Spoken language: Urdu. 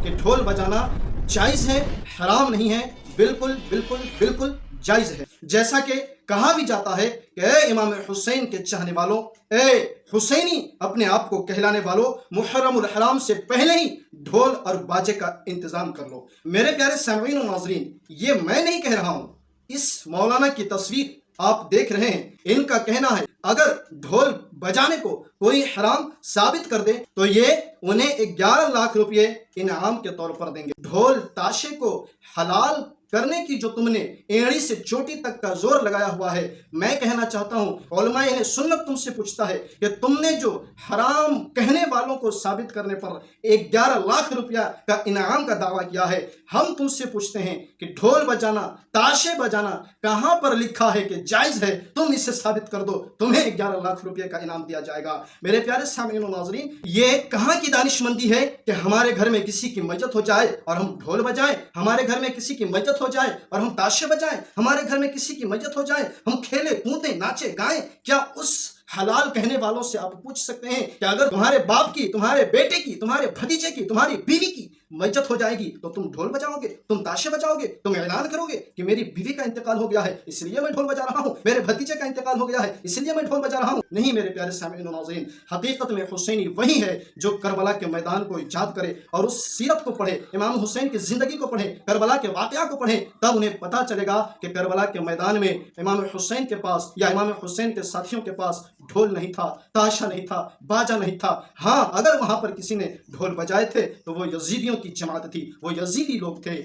کہ ڈھول بجانا جائز ہے، حرام نہیں ہے، بالکل بالکل بالکل جائز ہے۔ جیسا کہ کہا بھی جاتا ہے کہ اے امام حسین کے چاہنے والوں، اے حسینی اپنے آپ کو کہلانے والوں، محرم الحرام سے پہلے ہی ڈھول اور باجے کا انتظام کر لو۔ میرے پیارے سامعین و ناظرین، یہ میں نہیں کہہ رہا ہوں، اس مولانا کی تصویر آپ دیکھ رہے ہیں، ان کا کہنا ہے اگر ڈھول بجانے کو کوئی حرام ثابت کر دے تو یہ انہیں 11 لاکھ روپے انعام کے طور پر دیں گے۔ ڈھول تاشے کو حلال کرنے کی جو تم نے ایڑی سے چوٹی تک کا زور لگایا ہوا ہے، میں کہنا چاہتا ہوں علماء اہل سنت تم سے پوچھتا ہے کہ تم نے جو حرام کہنے والوں کو ثابت کرنے پر 11 لاکھ روپیہ کا انعام کا دعویٰ کیا ہے، ہم تم سے پوچھتے ہیں کہ ڈھول بجانا، تاشے بجانا کہاں پر لکھا ہے کہ جائز ہے؟ تم اسے ثابت کر دو، تمہیں 11 لاکھ روپے کا انعام دیا جائے گا۔ میرے پیارے سامعین و ناظرین، یہ کہاں کی دانش مندی ہے کہ ہمارے گھر میں کسی کی میت ہو جائے اور ہم ڈھول بجائیں، ہمارے گھر میں کسی کی میت ہو جائے اور ہم تاشے بجائیں، ہمارے گھر میں کسی کی میت ہو جائے ہم کھیلے کودیں ناچے گائیں؟ کیا اس حلال کہنے والوں سے آپ پوچھ سکتے ہیں کہ اگر تمہارے باپ کی، تمہارے بیٹے کی، تمہارے بھتیجے کی، تمہاری بیوی کی میت ہو جائے گی تو تم ڈھول بجاؤ گے، تم تاشے بجاؤ گے، تم اعلان کرو گے کہ میری بیوی کا انتقال ہو گیا ہے اس لیے میں ڈھول بجا رہا ہوں، میرے بھتیجے کا انتقال ہو گیا ہے اس لیے میں ڈھول بجا رہا ہوں؟ نہیں میرے پیارے سامعین و ناظرین، حقیقت میں حسینی وہی ہے جو کربلا کے میدان کو ایجاد کرے اور اس سیرت کو پڑھے، امام حسین کی زندگی کو پڑھے، کربلا کے واقعہ کو پڑھے، تب انہیں پتہ چلے گا کہ کربلا کے میدان میں امام حسین کے پاس یا امام حسین کے ساتھیوں کے پاس ڈھول نہیں تھا، تاشا نہیں تھا، باجا نہیں تھا۔ ہاں، اگر وہاں پر کسی نے ڈھول بجائے تھے تو وہ یزیدیوں کی جماعت تھی، وہ یزیدی لوگ تھے۔